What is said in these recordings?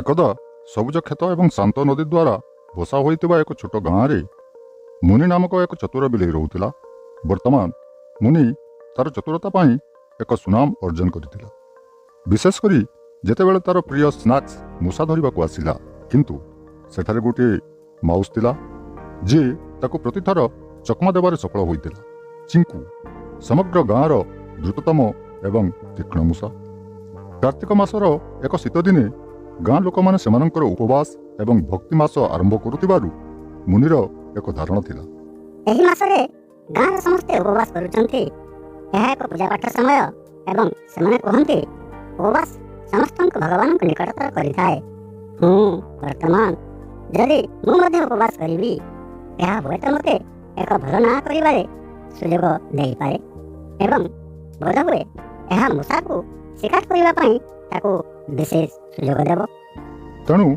एकदा ସବୁଜ କ୍ଷେତ ଏବଂ ଶାନ୍ତ ନଦୀ ଦ୍ୱାରା ବସା ହୋଇଥିବା ଏକ ଛୋଟ ଗାଁରେ ମୁନି ନାମକ ଏକ ଚତୁର ବିଲେଇ ରହୁଥିଲା। ବର୍ତ୍ତମାନ ମୁନି ତାର ଚତୁରତା ପାଇଁ ଏକ ସୁନାମ ଅର୍ଜନ କରିଥିଲା, ବିଶେଷ କରି ଯେତେବେଳେ ତାର ପ୍ରିୟ ସ୍ନାକ୍ସ ମୂଷା ଧରିବାକୁ ଆସିଲା। କିନ୍ତୁ ସେଠାରେ ଗୋଟିଏ ମାଉସ ଥିଲା ଯିଏ ତାକୁ ପ୍ରତିଥର ଚକମା ଦେବାରେ ସଫଳ ହୋଇଥିଲା। ଚିଙ୍କୁ, ସମଗ୍ର ଗାଁର ଦ୍ରୁତତମ ଏବଂ ତୀକ୍ଷ୍ଣ ମୂଷା। କାର୍ତ୍ତିକ ମାସର ଏକ ଶୀତ ଦିନେ ଗାଁ ଲୋକମାନେ ସେମାନଙ୍କର ଉପବାସ ଏବଂ ଭକ୍ତି ମାସ ଆରମ୍ଭ କରୁଥିବାରୁ ମୁନିର ଏକ ଧାରଣା ଥିଲା। ଏହି ମାସରେ ଗାଁର ସମସ୍ତେ ଉପବାସ କରୁଛନ୍ତି। ଏହା ଏକ ପୂଜାପାଠ ସମୟ ଏବଂ ସେମାନେ କୁହନ୍ତି ଉପବାସ ସମସ୍ତଙ୍କୁ ଭଗବାନଙ୍କ ନିକଟତର କରିଥାଏ। ବର୍ତ୍ତମାନ ଯଦି ମୁଁ ମଧ୍ୟ ଉପବାସ କରିବି, ଏହା ହୁଏତ ମୋତେ ଏକ ଭଲ ନାଁ କରିବାରେ ସୁଯୋଗ ଦେଇପାରେ ଏବଂ ବୋଧହୁଏ ଏହା ମୂଷାକୁ ଶିକାର କରିବା ପାଇଁ ତାକୁ ବିଶେଷ ସୁଯୋଗ ଦେବ। ତେଣୁ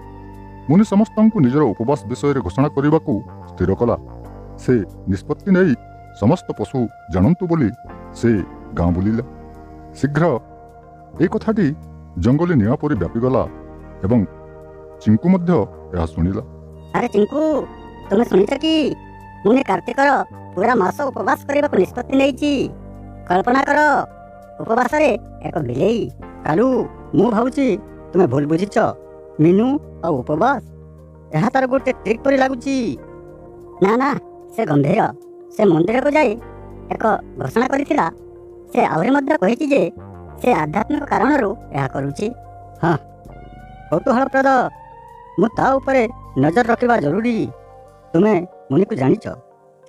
ମୁନି ସମସ୍ତଙ୍କୁ ନିଜର ଉପବାସ ବିଷୟରେ ଘୋଷଣା କରିବାକୁ ସ୍ଥିର କଲା। ସେ ନିଷ୍ପତ୍ତି ନେଇ ସମସ୍ତ ପଶୁ ଜାଣନ୍ତୁ ବୋଲି ସେ ଗାଁ ବୁଲିଲା। ଶୀଘ୍ର ଏହି କଥାଟି ଜଙ୍ଗଲୀ ନିଆଁ ପରି ବ୍ୟାପିଗଲା ଏବଂ ଚିଙ୍କୁ ମଧ୍ୟ ଏହା ଶୁଣିଲା। ଆରେ ଚିଙ୍କୁ, ତୁମେ ଶୁଣିଛ କି ମୁନି କାର୍ତ୍ତିକର ପୁରା ମାସ ଉପବାସ କରିବାକୁ ନିଷ୍ପତ୍ତି ନେଇଛି। କଳ୍ପନା କର, ଉପବାସରେ ଏକ ବିଲେଇ। କାଲୁ, ମୁଁ ଭାବୁଛି ତୁମେ ଭୁଲ ବୁଝିଛ। ମିନୁ ଆଉ ଉପବାସ, ଏହା ତାର ଗୋଟେ ଟ୍ରିକ୍ ପରି ଲାଗୁଛି। ନା ନା, ସେ ଗମ୍ଭୀର। ସେ ମନ୍ଦିରକୁ ଯାଇ ଏକ ଘୋଷଣା କରିଥିଲା। ସେ ଆହୁରି ମଧ୍ୟ କହିଛି ଯେ ସେ ଆଧ୍ୟାତ୍ମିକ କାରଣରୁ ଏହା କରୁଛି। ହଁ, କୌତୂହଳପ୍ରଦ। ମୁଁ ତା ଉପରେ ନଜର ରଖିବା ଜରୁରୀ। ତୁମେ ମୁନିକୁ ଜାଣିଛ,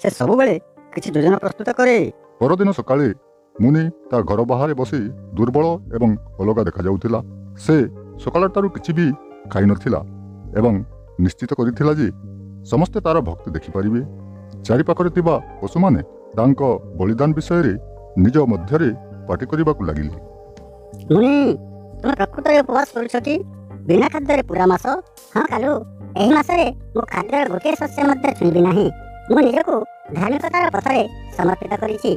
ସେ ସବୁବେଳେ କିଛି ଯୋଜନା ପ୍ରସ୍ତୁତ କରେ। ପରଦିନ ସକାଳେ ମୁନି ତା ଘର ବାହାରେ ବସି ଦୁର୍ବଳ ଏବଂ ଅଲଗା ଦେଖାଯାଉଥିଲା। ସେ ସକାଳଠାରୁ କିଛି ବି ଖାଇନଥିଲା ଏବଂ ନିଶ୍ଚିତ କରିଥିଲା ଯେ ସମସ୍ତେ ତାର ଭକ୍ତି ଦେଖିପାରିବେ। ଚାରିପାଖରେ ଥିବା ପଶୁମାନେ ତାଙ୍କ ବଳିଦାନ ବିଷୟରେ ନିଜ ମଧ୍ୟରେ ପାଟି କରିବାକୁ ଲାଗିଲେ। ମୁନି, ତୁମେ ପ୍ରକୃତରେ ଉପବାସ କରୁଛ କି? ବିନା ଖାଦ୍ୟରେ ପୁରା ମାସ? ହଁ କାଲୁ, ଏହି ମାସରେ ମୁଁ ଖାଦ୍ୟର ଗୋଟିଏ ଶସ୍ୟ ମଧ୍ୟ ଛୁଇଁବି ନାହିଁ। ମୁଁ ନିଜକୁ ଧାର୍ମିକତାର ପଥରେ ସମର୍ପିତ କରିଛି।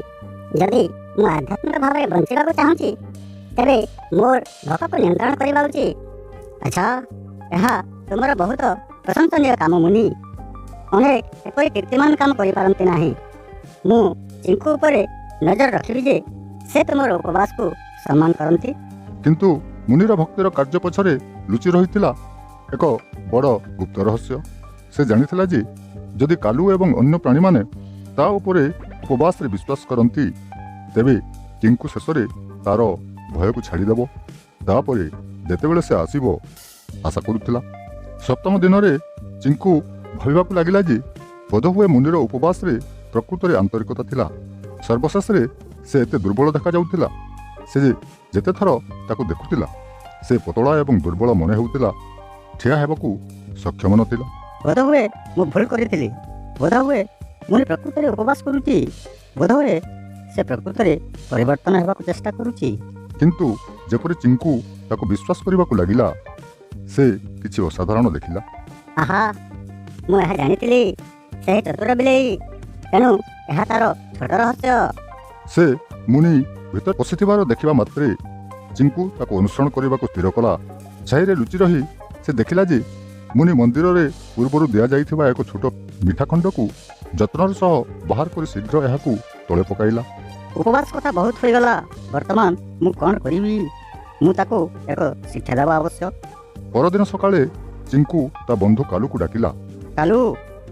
ଯଦି ମୁଁ ଆଧ୍ୟାତ୍ମିକ ଭାବରେ ବଞ୍ଚିବାକୁ ଚାହୁଁଛି, ତେବେ ମୋର ଭୋକକୁ ନିୟନ୍ତ୍ରଣ କରିବା ଉଚିତ। ଆଚ୍ଛା, ଏହା ତୁମର ବହୁତ ପ୍ରଶଂସନୀୟ କାମ ମୁନି। ଅନେକ ଏପରି କୀର୍ତ୍ତିମାନ କାମ କରିପାରନ୍ତି ନାହିଁ। ମୁଁ ଚିଙ୍କୁ ଉପରେ ନଜର ରଖିବି ଯେ ସେ ତୁମର ଉପବାସକୁ ସମ୍ମାନ କରନ୍ତି। କିନ୍ତୁ ମୁନିର ଭକ୍ତିର କାର୍ଯ୍ୟ ପଛରେ ଲୁଚି ରହିଥିଲା ଏକ ବଡ଼ ଗୁପ୍ତ ରହସ୍ୟ। ସେ ଜାଣିଥିଲା ଯେ ଯଦି କାଲୁ ଏବଂ ଅନ୍ୟ ପ୍ରାଣୀମାନେ ତା ଉପରେ ଉପବାସରେ ବିଶ୍ୱାସ କରନ୍ତି, ତେବେ ଚିଙ୍କୁ ଶେଷରେ ତାର ଭୟକୁ ଛାଡ଼ିଦେବ। ତାପରେ ଯେତେବେଳେ ସେ ଆସିବ, ଆଶା କରୁଥିଲା। ସପ୍ତମ ଦିନରେ ଚିଙ୍କୁ ଭାବିବାକୁ ଲାଗିଲା ଯେ ବୋଧହୁଏ ମୁନିର ଉପବାସରେ ପ୍ରକୃତରେ ଆନ୍ତରିକତା ଥିଲା। ସର୍ବଶେଷରେ ସେ ଏତେ ଦୁର୍ବଳ ଦେଖାଯାଉଥିଲା। ସେ ଯେତେଥର ତାକୁ ଦେଖୁଥିଲା, ସେ ପତଳା ଏବଂ ଦୁର୍ବଳ ମନେ ହେଉଥିଲା। ଠିଆ ହେବାକୁ ସକ୍ଷମ ନଥିଲା। ବୋଧହୁଏ ମୁଁ ଭୁଲ କରିଥିଲି। ବୋଧହୁଏ ମୁନି ପ୍ରକୃତରେ ଉପବାସ କରୁଛି। ବୋଧହୁଏ ସେ ପ୍ରକୃତରେ ପରିବର୍ତ୍ତନ ହେବାକୁ ଚେଷ୍ଟା କରୁଛି। କିନ୍ତୁ ଯେପରି ଚିଙ୍କୁ ତାକୁ ବିଶ୍ୱାସ କରିବାକୁ ଲାଗିଲା, ସେ କିଛି ଅସାଧାରଣ ଦେଖିଲା। ଆହା, ମୁଁ ଏହା ଜାଣିଥିଲି। ସେହି ଚତୁର ବିଲେଇ। ତେଣୁ ଏହା ତାର ଛୋଟ ରହସ୍ୟ। ସେ ମୁନି ଭିତରେ ପଶିଥିବାର ଦେଖିବା ମାତ୍ରେ ଚିଙ୍କୁ ତାକୁ ଅନୁସରଣ କରିବାକୁ ସ୍ଥିର କଲା। ଛାଇରେ ଲୁଚି ରହି ସେ ଦେଖିଲା ଯେ ମୁନି ମନ୍ଦିରରେ ପୂର୍ବରୁ ଦିଆଯାଇଥିବା ଏକ ଛୋଟ ମିଠା ଖଣ୍ଡକୁ ଯତ୍ନର ସହ ବାହାର କରି ଶୀଘ୍ର ଏହାକୁ ତଳେ ପକାଇଲା। ଉପବାସ କଥା ବହୁତ ହୋଇଗଲା। ବର୍ତ୍ତମାନ ମୁଁ କ'ଣ କରିବି? ମୁଁ ତାକୁ ଏକ ଶିକ୍ଷା ଦେବା ଆବଶ୍ୟକ। ପରଦିନ ସକାଳେ ଚିଙ୍କୁ ତା ବନ୍ଧୁ କାଲୁକୁ ଡାକିଲା। କାଲୁ,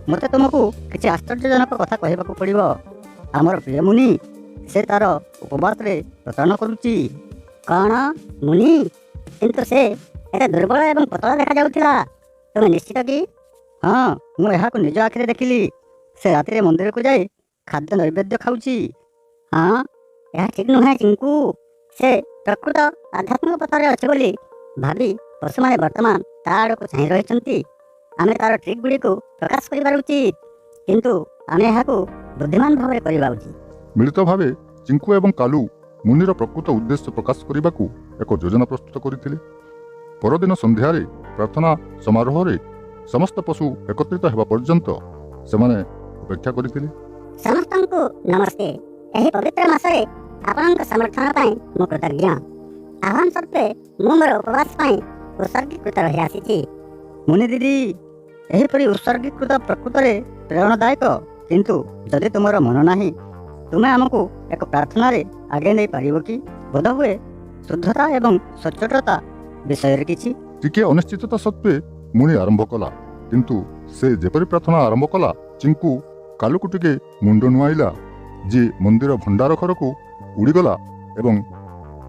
ମୋତେ ତୁମକୁ କିଛି ଆଶ୍ଚର୍ଯ୍ୟଜନକ କଥା କହିବାକୁ ପଡ଼ିବ। ଆମର ପ୍ରିୟ ମୁନି, ସେ ତାର ଉପବାସରେ ପ୍ରତାରଣା କରୁଛି। କ'ଣ ମୁନି? କିନ୍ତୁ ସେ ଏତେ ଦୁର୍ବଳ ଏବଂ ପତଳା ଦେଖାଯାଉଥିଲା। ତୁମେ ନିଶ୍ଚିତ କି? ହଁ, ମୁଁ ଏହାକୁ ନିଜ ଆଖିରେ ଦେଖିଲି। ସେ ରାତିରେ ମନ୍ଦିରକୁ ଯାଇ ଖାଦ୍ୟ ନୈବେଦ୍ୟ ଖାଉଛି। ହଁ, ଏହା ଠିକ୍ ନୁହେଁ ଚିଙ୍କୁ। ସେ ପ୍ରକୃତ ଆଧ୍ୟାତ୍ମିକ ପଥରେ ଅଛି ବୋଲି ଭାବି ପଶୁମାନେ ବର୍ତ୍ତମାନ ତା ଆଡ଼କୁ ଚାହିଁ ରହିଛନ୍ତି। ଆମେ ତାର ଟ୍ରିକ୍ ଗୁଡ଼ିକୁ ପ୍ରକାଶ କରିବା ଉଚିତ, କିନ୍ତୁ ଆମେ ଏହାକୁ ବୁଦ୍ଧିମାନ ଭାବରେ କରିବା ଉଚିତ। ମିଳିତ ଭାବେ ଚିଙ୍କୁ ଏବଂ କାଲୁ ମୁନିର ପ୍ରକୃତ ଉଦ୍ଦେଶ୍ୟ ପ୍ରକାଶ କରିବାକୁ ଏକ ଯୋଜନା ପ୍ରସ୍ତୁତ କରିଥିଲେ। ପରଦିନ ସନ୍ଧ୍ୟାରେ ପ୍ରାର୍ଥନା ସମାରୋହରେ ସମସ୍ତ ପଶୁ ଏକତ୍ରିତ ହେବା ପର୍ଯ୍ୟନ୍ତ ସେମାନେ ଅପେକ୍ଷା କରିଥିଲେ। ସମସ୍ତଙ୍କୁ ନମସ୍ତେ। ଏହି ପବିତ୍ର ମାସରେ ଆପଣଙ୍କ ସମର୍ଥନ ପାଇଁ ମୁଁ କୃତଜ୍ଞ। ଆହ୍ୱାନ ସତ୍ତ୍ୱେ ମୁଁ ମୋର ଉପବାସ ପାଇଁ ଉତ୍ସର୍ଗୀକୃତ ରହି ଆସିଛି। ମୁନି ଦିଦି, ଏହିପରି ଉତ୍ସର୍ଗୀକୃତ ପ୍ରକୃତରେ ପ୍ରେରଣାଦାୟକ। କିନ୍ତୁ ଯଦି ତୁମର ମନ ନାହିଁ, ତୁମେ ଆମକୁ ଏକ ପ୍ରାର୍ଥନାରେ ଆଗେଇ ନେଇପାରିବ କି? ବୋଧହୁଏ ଶୁଦ୍ଧତା ଏବଂ ସଚ୍ଚୋଟତା ବିଷୟରେ କିଛି। ଟିକିଏ ଅନିଶ୍ଚିତତା ସତ୍ତ୍ୱେ ମୁନି ଆରମ୍ଭ କଲା। କିନ୍ତୁ ସେ ଯେପରି ପ୍ରାର୍ଥନା ଆରମ୍ଭ କଲା, ଚିଙ୍କୁ କାଲୁକୁ ଟିକେ ମୁଣ୍ଡ ନୁଆଇଲା, ଯିଏ ମନ୍ଦିର ଭଣ୍ଡାର ଘରକୁ ଉଡ଼ିଗଲା ଏବଂ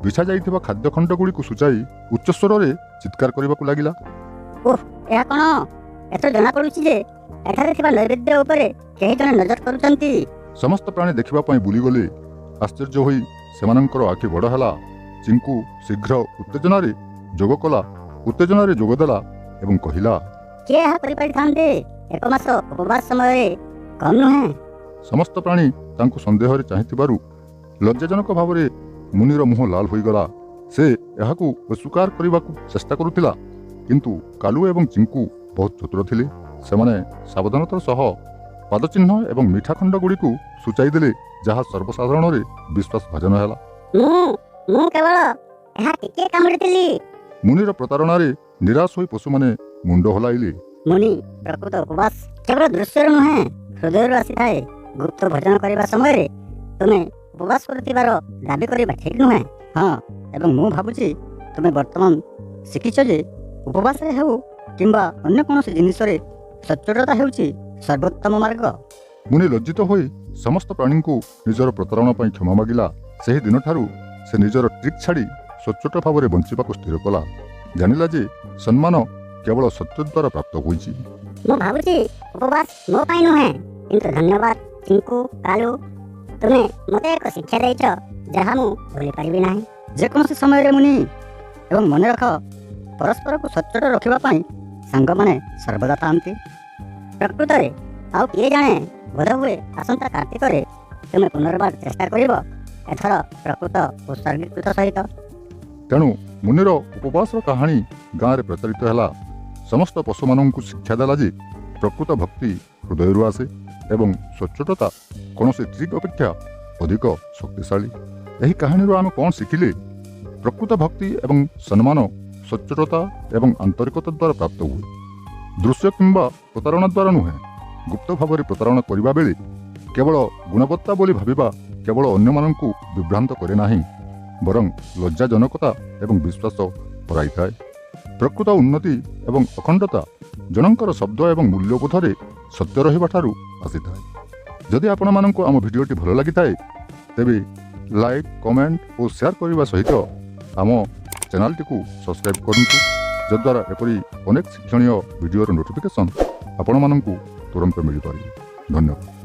ବିଛା ଯାଇଥିବା ଖାଦ୍ୟ ଖଣ୍ଡଗୁଡ଼ିକୁ ସୂଚାଇ ଉଚ୍ଚସ୍ୱରରେ ଚିତ୍କାର କରିବାକୁ ଲାଗିଲା। ଓଃ, ଏହା କ'ଣ? ଏଥର ଜଣାପଡ଼ୁଛି ଯେ ଏଠାରେ ଥିବା ନୈବେଦ୍ୟ ଉପରେ କେହି ଜଣେ ନଜର କରୁଛନ୍ତି। ସମସ୍ତ ପ୍ରାଣୀ ଦେଖିବା ପାଇଁ ବୁଲିଗଲେ। ଆଶ୍ଚର୍ଯ୍ୟ ହୋଇ ସେମାନଙ୍କର ଆଖି ବଡ଼ ହେଲା। ଚିଙ୍କୁ ଶୀଘ୍ର ଉତ୍ତେଜନାରେ ଯୋଗ ଦେଲା ଏବଂ କହିଲା, କିଏ ଏହା କରିପାରିଥାନ୍ତେ? 1 ମାସ ଉପବାସ ସମୟରେ କମ୍ ନୁହେଁ। ସମସ୍ତ ପ୍ରାଣୀ ତାଙ୍କୁ ସନ୍ଦେହରେ ଚାହିଁଥିବାରୁ ଲଜ୍ଜାଜନକ ଭାବରେ ମୁନିର ମୁହଁ ଲାଲ ହୋଇଗଲା। ସେ ଏହାକୁ ଅସ୍ୱୀକାର କରିବାକୁ ଚେଷ୍ଟା କରୁଥିଲା, କିନ୍ତୁ କାଲୁ ଏବଂ ଚିଙ୍କୁ ବହୁତ ଚତୁର ଥିଲେ। ସେମାନେ ସାବଧାନତାର ସହ ପାଦଚିହ୍ନ ଏବଂ ମିଠା ଖଣ୍ଡଗୁଡ଼ିକୁ ସୂଚାଇ ଦେଲେ, ଯାହା ସର୍ବସାଧାରଣରେ ବିଶ୍ୱାସଭାଜନ ହେଲା। ମୁଁ କେବଳ ଏହା ଟିକିଏ କାମୁଡ଼ିଥିଲି। ମୁନିର ପ୍ରତାରଣାରେ ନିରାଶ ହୋଇ ପଶୁମାନେ ମୁଣ୍ଡ ହଲାଇଲେ। ମୁନି, ପ୍ରକୃତ ଉପବାସ କେବଳ ଦୃଶ୍ୟରୁ ନୁହେଁ, ହୃଦୟରୁ ଆସିଥାଏ। ଗୁପ୍ତ ଭୋଜନ କରିବା ସମୟରେ ତୁମେ ଉପବାସ କରୁଥିବାର ଦାବି କରିବା ଠିକ୍ ନୁହେଁ। ହଁ, ଏବଂ ମୁଁ ଭାବୁଛି ତୁମେ ବର୍ତ୍ତମାନ ଶିଖିଛ ଯେ ଉପବାସରେ ହେଉ କିମ୍ବା ଅନ୍ୟ କୌଣସି ଜିନିଷରେ ସଚ୍ଚୋଟତା ହେଉଛି ସର୍ବୋତ୍ତମ ମାର୍ଗ। ମୁନି ଲଜ୍ଜିତ ହୋଇ ସମସ୍ତ ପ୍ରାଣୀଙ୍କୁ ନିଜର ପ୍ରତାରଣା ପାଇଁ କ୍ଷମା ମାଗିଲା। ସେହି ଦିନଠାରୁ ସେ ନିଜର ଟ୍ରିକ୍ ଛାଡ଼ି ସଚ୍ଚୋଟ ଭାବରେ ବଞ୍ଚିବାକୁ ସ୍ଥିର କଲା। ଜାଣିଲା ଯେ ସମ୍ମାନ କେବଳ ସତ୍ୟ ଦ୍ୱାରା ପ୍ରାପ୍ତ ହୋଇଛି। ମୁଁ ଭାବୁଛି ଉପବାସ ମୋ ପାଇଁ ନୁହେଁ, କିନ୍ତୁ ଧନ୍ୟବାଦ ଚିଙ୍କୁ, କାଲୁ, ତୁମେ ମୋତେ ଏକ ଶିକ୍ଷା ଦେଇଛ ଯାହା ମୁଁ ଭୁଲିପାରିବି ନାହିଁ। ଯେକୌଣସି ସମୟରେ ମୁନି, ଏବଂ ମନେ ରଖ, ପରସ୍ପରକୁ ସଚ୍ଚୋଟ ରଖିବା ପାଇଁ ସାଙ୍ଗମାନେ ସର୍ବଦା ଥାନ୍ତି। ପ୍ରକୃତରେ ଆଉ କିଏ ଜାଣେ, ବୋଧହୁଏ ଆସନ୍ତା କାର୍ତ୍ତିକରେ ତୁମେ ପୁନର୍ବାର ଚେଷ୍ଟା କରିବ, ଏଥର ପ୍ରକୃତ ଉତ୍ସର୍ଗୀକୃତ ସହିତ। ତେଣୁ ମୁନିର ଉପବାସର କାହାଣୀ ଗାଁରେ ପ୍ରଚାରିତ ହେଲା। ସମସ୍ତ ପଶୁମାନଙ୍କୁ ଶିକ୍ଷା ଦେଲା ଯେ ପ୍ରକୃତ ଭକ୍ତି ହୃଦୟରୁ ଆସେ ଏବଂ ସଚ୍ଚୋଟତା କୌଣସି ଟ୍ରିକ୍ ଅପେକ୍ଷା ଅଧିକ ଶକ୍ତିଶାଳୀ। ଏହି କାହାଣୀରୁ ଆମେ କ'ଣ ଶିଖିଲେ? ପ୍ରକୃତ ଭକ୍ତି ଏବଂ ସମ୍ମାନ ସଚ୍ଚୋଟତା ଏବଂ ଆନ୍ତରିକତା ଦ୍ୱାରା ପ୍ରାପ୍ତ ହୁଏ। ଦୃଶ୍ୟ କିମ୍ବା ପ୍ରତାରଣା ଦ୍ୱାରା ନୁହେଁ। ଗୁପ୍ତ ଭାବରେ ପ୍ରତାରଣା କରିବା ବେଳେ କେବଳ ଗୁଣବତ୍ତା ବୋଲି ଭାବିବା କେବଳ ଅନ୍ୟମାନଙ୍କୁ ବିଭ୍ରାନ୍ତ କରେ ନାହିଁ, ବରଂ ଲଜ୍ଜାଜନକତା ଏବଂ ବିଶ୍ୱାସ ହରାଇଥାଏ। ପ୍ରକୃତ ଉନ୍ନତି ଏବଂ ଅଖଣ୍ଡତା ଜଣଙ୍କର ଶବ୍ଦ ଏବଂ ମୂଲ୍ୟବୋଧରେ ସତ୍ୟ ରହିବା ଠାରୁ ଆସିଥାଏ। ଯଦି ଆପଣମାନଙ୍କୁ ଆମ ଭିଡ଼ିଓଟି ଭଲ ଲାଗିଥାଏ, ତେବେ ଲାଇକ୍, କମେଣ୍ଟ ଓ ସେୟାର କରିବା ସହିତ ଆମ ଚ୍ୟାନେଲଟିକୁ ସବସ୍କ୍ରାଇବ୍ କରନ୍ତୁ, ଯଦ୍ୱାରା ଏପରି ଅନେକ ଶିକ୍ଷଣୀୟ ଭିଡ଼ିଓର ନୋଟିଫିକେସନ୍ ଆପଣମାନଙ୍କୁ ତୁରନ୍ତ ମିଳିପାରିବ। ଧନ୍ୟବାଦ।